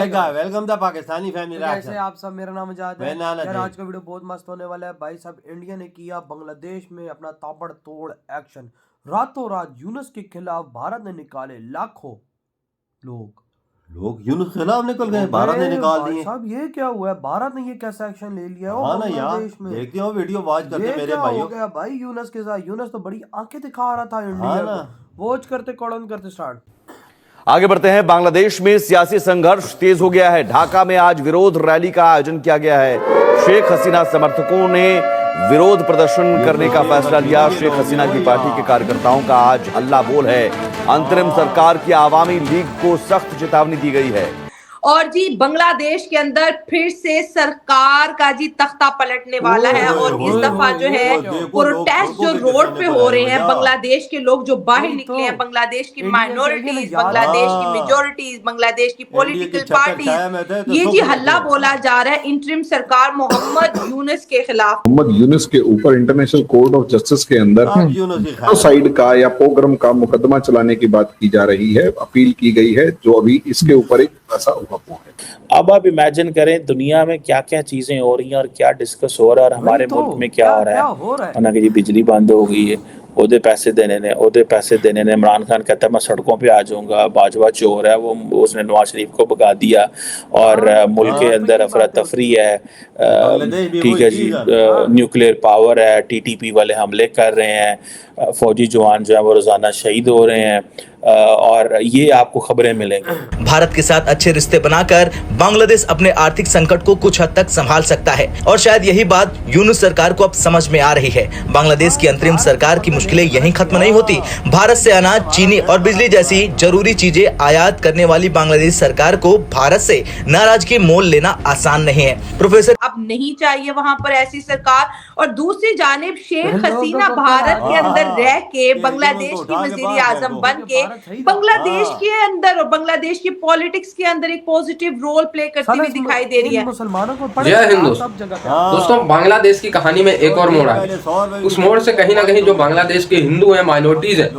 Welcome the Pakistani family. कैसे आप सब, मेरा नाम आजाद है। यार आज का वीडियो बहुत मस्त होने वाला है भाई साहब। इंडिया ने किया बांग्लादेश में अपना ताबड़तोड़ एक्शन। रातों रात यूनुस के खिलाफ भारत ने निकाले लाखों लोग यूनुस के खिलाफ निकल गए, भारत ने निकाल दिए। साहब ये क्या हुआ है, भारत ने ये कैसा एक्शन ले लिया है बांग्लादेश में? देखते हो वीडियो वॉच करते मेरे भाइयों। हो गया भाई यूनुस के साथ। यूनुस तो बड़ी आंखें दिखा रहा था इंडिया को। वॉच करते कौन करते स्टार्ट। आगे बढ़ते हैं। बांग्लादेश में सियासी संघर्ष तेज हो गया है। ढाका में आज विरोध रैली का आयोजन किया गया है। शेख हसीना समर्थकों ने विरोध प्रदर्शन करने का फैसला लिया। शेख हसीना की पार्टी के कार्यकर्ताओं का आज हल्ला बोल है। अंतरिम सरकार की आवामी लीग को सख्त चेतावनी दी गई है। और जी बांग्लादेश के अंदर फिर से सरकार का जी तख्ता पलटने वाला है। और इस दफा जो है प्रोटेस्ट जो रोड पे हो रहे हैं, बांग्लादेश के लोग जो बाहर निकले हैं, बांग्लादेश की माइनॉरिटीज, बांग्लादेश की मेजोरिटीज, बांग्लादेश की पॉलिटिकल पार्टी, ये जी हल्ला बोला जा रहा है इंटरिम सरकार मोहम्मद यूनुस के खिलाफ। मोहम्मद यूनुस के ऊपर इंटरनेशनल कोर्ट ऑफ जस्टिस के अंदर साइड का या प्रोग्राम का मुकदमा चलाने की बात की जा रही है, अपील की गई है, जो अभी इसके ऊपर एक ऐसा अब आप इमेजिन करें दुनिया में क्या क्या चीजें हो रही हैं और क्या डिस्कस हो रहा है और हमारे मुल्क में क्या हो रहा है। ना कि जी बिजली बंद हो गई है, ओदे पैसे देने ने इमरान खान कहता है मैं सड़कों पे आ जाऊंगा। बाजवा चोर है वो, उसने नवाज शरीफ को भगा दिया और मुल्क के अंदर अफरा तफरी है। ठीक है जी, न्यूक्लियर पावर है, टीटीपी वाले हमले कर रहे हैं, फौजी जवान जो है वो रोजाना शहीद हो रहे हैं और ये आपको खबरें मिलेंगी। भारत के साथ अच्छे रिश्ते बनाकर बांग्लादेश अपने आर्थिक संकट को कुछ हद तक संभाल सकता है और शायद यही बात यूनुस सरकार को अब समझ में आ रही है। बांग्लादेश की अंतरिम सरकार की मुश्किलें यहीं खत्म नहीं होती। भारत से अनाज, चीनी और बिजली जैसी जरूरी चीजें आयात करने वाली बांग्लादेश सरकार को भारत से नाराजगी मोल लेना आसान नहीं है। प्रोफेसर अब नहीं चाहिए वहां पर ऐसी सरकार। और दूसरी जानिब शेख हसीना भारत के अंदर रह के बांग्लादेश की वजीर आजम बन के बांग्लादेश के अंदर और बांग्लादेश की पॉलिटिक्स के अंदर एक पॉजिटिव रोल प्ले करती हुई दिखाई दे रही है। जय हिंद दोस्तों, बांग्लादेश की कहानी में एक और मोड़ है। उस मोड़ से कहीं ना कहीं जो बांग्लादेश के हिंदू हैं, माइनॉरिटीज हैं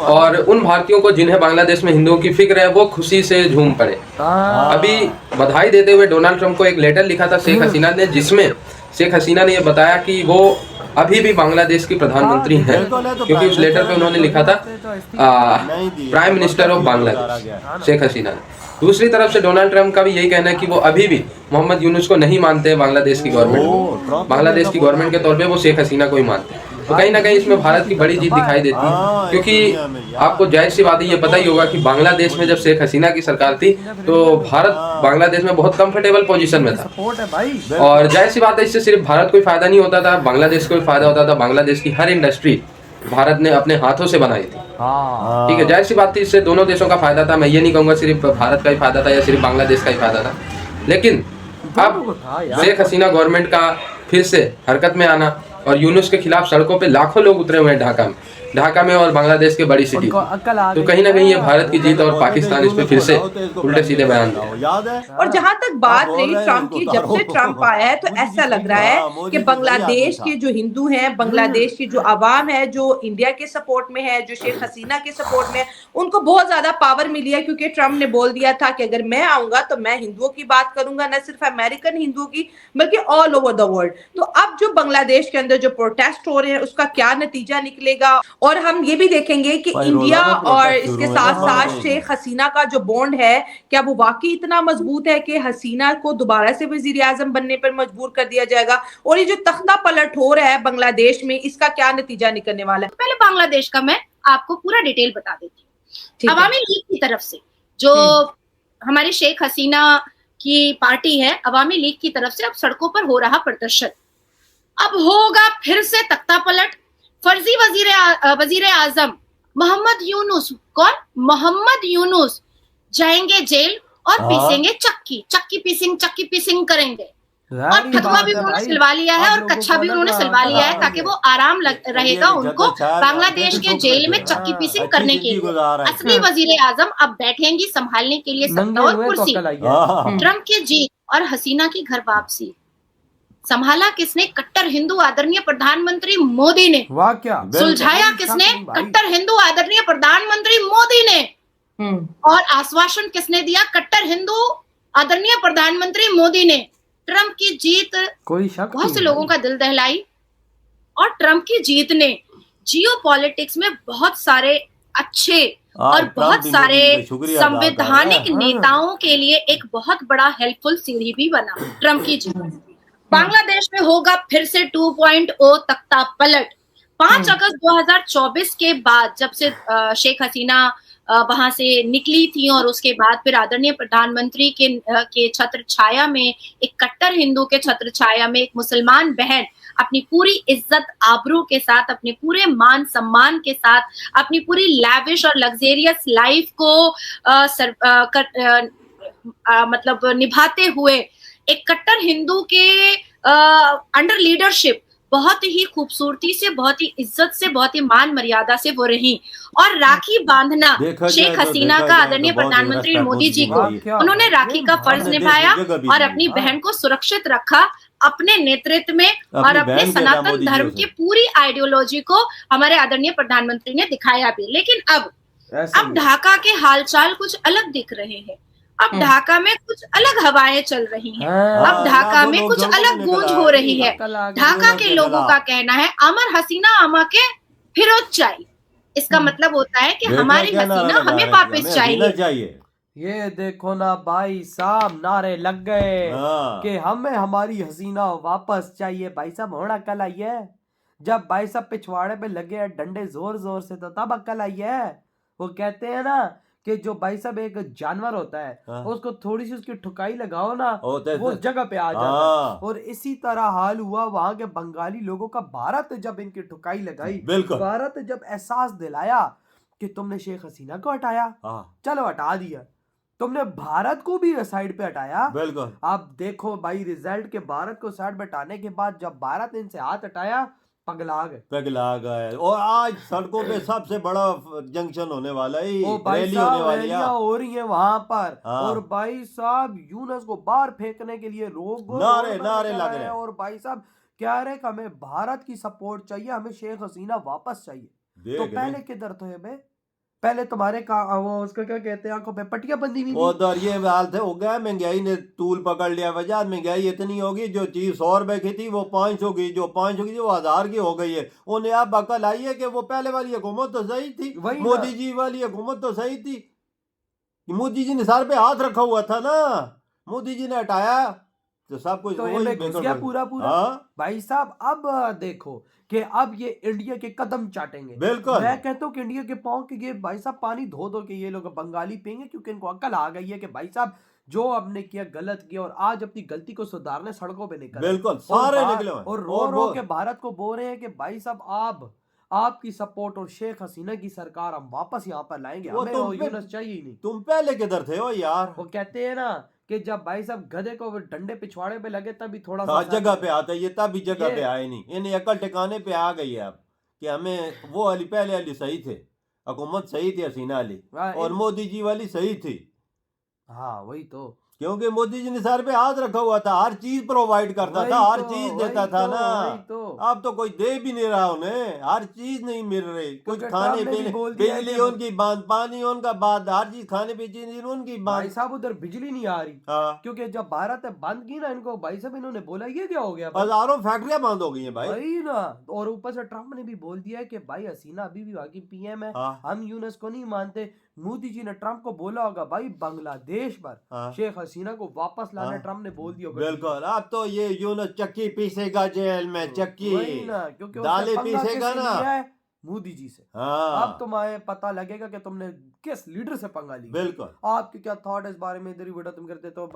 और उन भारतीयों को जिन्हें बांग्लादेश में हिंदुओं की फिक्र है, वो खुशी से झूम पड़े। अभी बधाई देते हुए डोनाल्ड ट्रंप को एक लेटर लिखा था शेख हसीना ने, जिसमें शेख हसीना ने यह बताया कि वो अभी भी बांग्लादेश की प्रधानमंत्री हैं, क्योंकि उस लेटर पे उन्होंने लिखा था prime minister of Bangladesh, Sheikh Hasina ने। दूसरी तरफ से डोनाल्ड ट्रंप का भी यही कहना है कि वो अभी भी मोहम्मद यूनुस को नहीं मानते हैं बांग्लादेश की गवर्नमेंट। बांग्लादेश की गवर्नमेंट के तौर पे वो शेख हसीना को ही मानते हैं। तो कहीं ना कहीं इसमें भारत की बड़ी जीत दिखाई देती है, क्योंकि आपको जाहिर सी बात है, ये पता ही होगा कि बांग्लादेश में जब शेख हसीना की सरकार थी तो भारत बांग्लादेश में बहुत कंफर्टेबल पोजीशन में था। और जाहिर सी बात है, इससे सिर्फ भारत को ही फायदा नहीं होता था, बांग्लादेश को भी फायदा होता था। बांग्लादेश की हर इंडस्ट्री भारत ने अपने हाथों से बनाई थी। ठीक है, जाहिर सी बात थी, इससे दोनों देशों का फायदा था। मैं ये नहीं कहूँगा सिर्फ भारत का ही फायदा था या सिर्फ बांग्लादेश का ही फायदा था। लेकिन अब शेख हसीना गवर्नमेंट का फिर से हरकत में आना और यूनुस के खिलाफ सड़कों पे लाखों लोग उतरे हुए हैं ढाका में और बांग्लादेश के बड़ी सिटी। तो कहीं ना कहीं ये भारत की जीत और पाकिस्तान इस पे फिर से उल्टे सीधे बयान दिए। और जहां तक बात रही ट्रंप की, जब से ट्रंप आया है तो ऐसा लग रहा है कि बांग्लादेश के जो हिंदू हैं, बांग्लादेश की जो आवाम है, जो इंडिया के सपोर्ट में है, जो शेख हसीना के सपोर्ट में है, उनको बहुत ज्यादा पावर मिली है। क्योंकि ट्रंप ने बोल दिया था कि अगर मैं आऊंगा तो मैं हिंदुओं की बात करूंगा, न सिर्फ अमेरिकन हिंदुओं की बल्कि ऑल ओवर द वर्ल्ड। तो अब जो बांग्लादेश के अंदर जो प्रोटेस्ट हो रहे हैं उसका क्या नतीजा निकलेगा, और हम ये भी देखेंगे कि इंडिया और इसके साथ साथ शेख हसीना का जो बॉन्ड है, क्या वो वाकई इतना मजबूत है कि हसीना को दोबारा से वजीर आजम बनने पर मजबूर कर दिया जाएगा। और ये जो तख्ता पलट हो रहा है बांग्लादेश में, इसका क्या नतीजा निकलने वाला है। पहले बांग्लादेश का मैं आपको पूरा डिटेल बता देती हूँ। अवामी लीग की तरफ से जो हमारी शेख हसीना की पार्टी है, अवामी लीग की तरफ से अब सड़कों पर हो रहा प्रदर्शन, अब होगा फिर से तख्ता पलट। फर्जी वजीर आजम मोहम्मद यूनुस, कौन? मोहम्मद यूनुस जाएंगे जेल और पीसेंगे चक्की पीसिंग करेंगे। और फतवा भी उन्होंने सिलवा लिया है और कच्छा भी उन्होंने सिलवा लिया है, ताकि वो आराम रहेगा उनको बांग्लादेश के जेल में चक्की पीसिंग करने के लिए। असली वजीर आजम अब बैठेंगी संभालने के लिए सत्ता और कुर्सी। ट्रंप की जीत और हसीना की घर वापसी संभाला किसने? कट्टर हिंदू आदरणीय प्रधानमंत्री मोदी ने। वाह क्या सुलझाया किसने? कट्टर हिंदू आदरणीय प्रधानमंत्री मोदी ने। और आश्वासन किसने दिया? कट्टर हिंदू आदरणीय प्रधानमंत्री मोदी ने ट्रंप की जीत कोई शक बहुत से नहीं लोगों का दिल दहलाई, और ट्रंप की जीत ने जियोपॉलिटिक्स में बहुत सारे अच्छे और बहुत सारे संवैधानिक नेताओं के लिए एक बहुत बड़ा हेल्पफुल सीढ़ी भी बना। ट्रंप की जीत बांग्लादेश में होगा फिर से 2.0 तख्ता पलट। 5 अगस्त 2024 के बाद जब से शेख हसीना वहां से निकली थी और उसके बाद फिर आदरणीय प्रधानमंत्री के छत्र छाया में, एक कट्टर हिंदू के छत्र छाया में एक मुसलमान बहन अपनी पूरी इज्जत आबरू के साथ, अपने पूरे मान सम्मान के साथ, अपनी पूरी लैविश और लग्जेरियस लाइफ को मतलब निभाते हुए एक कट्टर हिंदू के अंडर लीडरशिप बहुत ही खूबसूरती से, बहुत ही इज्जत से, बहुत ही मान मर्यादा से वो रही। और राखी बांधना शेख हसीना का आदरणीय प्रधानमंत्री मोदी जी को, उन्होंने राखी का फर्ज निभाया और अपनी बहन को सुरक्षित रखा अपने नेतृत्व में, और अपने सनातन धर्म की पूरी आइडियोलॉजी को हमारे आदरणीय प्रधानमंत्री ने दिखाया भी। लेकिन अब ढाका के हालचाल कुछ अलग दिख रहे हैं। अब ढाका में कुछ अलग हवाएं चल रही हैं। अब ढाका में कुछ अलग गूंज हो रही है। ढाका के लोगों का कहना है अमर हसीना अमा के फिरोज चाहिए। इसका मतलब होता है कि हमारी हसीना हमें वापस चाहिए। ये देखो ना भाई साहब, नारे लग गए कि हमें हमारी हसीना वापस चाहिए। भाई साहब होना कल आई है, जब भाई साहब पिछवाड़े पे लगे डंडे जोर जोर से, तो तब अक्ल आई है। वो कहते हैं ना कि जो भाई साहब एक जानवर होता है उसको थोड़ी सी उसकी ठुकाई लगाओ ना, वो जगह पे आ जाता है। और इसी तरह हाल हुआ वहां के बंगाली लोगों का। भारत जब इनकी ठुकाई लगाई, भारत जब एहसास दिलाया कि तुमने शेख हसीना को हटाया, चलो हटा दिया, तुमने भारत को भी साइड पे हटाया। बिल्कुल। अब देखो भाई रिजल्ट के भारत को साइड पे हटाने के बाद जब भारत ने इनसे हाथ हटाया, पगला गए। और आज सड़कों पे सबसे बड़ा जंक्शन होने वाला है, रैली होने वाली है, हो रही है वहां पर। और भाई साहब यूनुस को बाहर फेंकने के लिए लोग नारे लग रहे हैं। और भाई साहब कह रहे कि हमें भारत की सपोर्ट चाहिए, हमें शेख हसीना वापस चाहिए। तो पहले किधर तो है बे? पहले तुम्हारे वो उसका क्या कहते हैं, आंखों पे पट्टियां बंधी हुई। उधर ये हाल थे, हो गया महंगाई ने तूल पकड़ लिया। वजह महंगाई इतनी होगी, जो चीज 100 रुपए की थी वो 500 की, जो 500 की वो 1000 की हो गई है। उन्हें अब अकल आई है कि वो पहले वाली हुकूमत तो सही थी, मोदी जी वाली हुकूमत तो सही थी। मोदी जी ने सर पे हाथ रखा हुआ था ना, मोदी जी ने हटाया तो सब कुछ तो पूरा भाई साहब अब देखो कि अब ये इंडिया के कदम चाटेंगे। बिल्कुल। मैं कहता हूँ कि इंडिया के पाँव के ये भाई साहब पानी धो के ये लोग बंगाली पियेंगे, क्योंकि इनको अकल आ गई है कि भाई साहब जो हमने किया गलत किया, और आज अपनी गलती को सुधारने सड़कों पे निकले। बिल्कुल, सारे निकले और रो के भारत को बोल रहे हैं कि भाई साहब आपकी सपोर्ट और शेख हसीना की सरकार हम वापस यहाँ पर लाएंगे, हमें यूनुस चाहिए ही नहीं। तुम पहले किधर थे हो यार? वो कहते हैं ना कि जब भाई साहब गधे को डंडे पिछवाड़े पे लगे तभी थोड़ा सा जगह पे आता है, ये तभी जगह पे आए नहीं। इन्हें अकल ठिकाने पे आ गई है अब कि हमें वो वाली पहले वाली सही थे, हुकूमत सही थी हसीना वाली, और मोदी जी वाली सही थी। हाँ वही तो, क्योंकि मोदी जी ने सर पे हाथ रखा हुआ था, हर चीज प्रोवाइड करता था, हर चीज देता था ना। अब तो कोई दे भी नहीं रहा उन्हें, हर चीज नहीं मिल रही। कुछ खाने पीने, बिजली उनकी बंद, पानी उनका बंद, हर चीज खाने पीने उनकी बंद। भाई साहब उधर बिजली नहीं आ रही, क्योंकि जब भारत ने बंद की ना इनको, भाई साहब इन्होंने बोला ये क्या हो गया, हजारों फैक्ट्रियां बंद हो गई है भाई ना। और ऊपर से ट्रम्प ने भी बोल दिया है कि भाई हसीना अभी भी वहां की पीएम है, हम यूनुस को नहीं मानते। मोदी जी ने ट्रम्प को बोला होगा भाई बांग्लादेश पर शेख हसीना को वापस लाने, ट्रम्प ने बोल दिया। बिल्कुल। अब तो ये यूनुस चक्की पीसेगा जेल में, चक्की क्योंकि दालें पीसेगा ना मोदी जी से। अब तुम्हें पता लगेगा कि तुमने किस लीडर से पंगा लिया। बिल्कुल। आपके क्या थॉट इस बारे में, इधर ही वीडियो तुम करते तो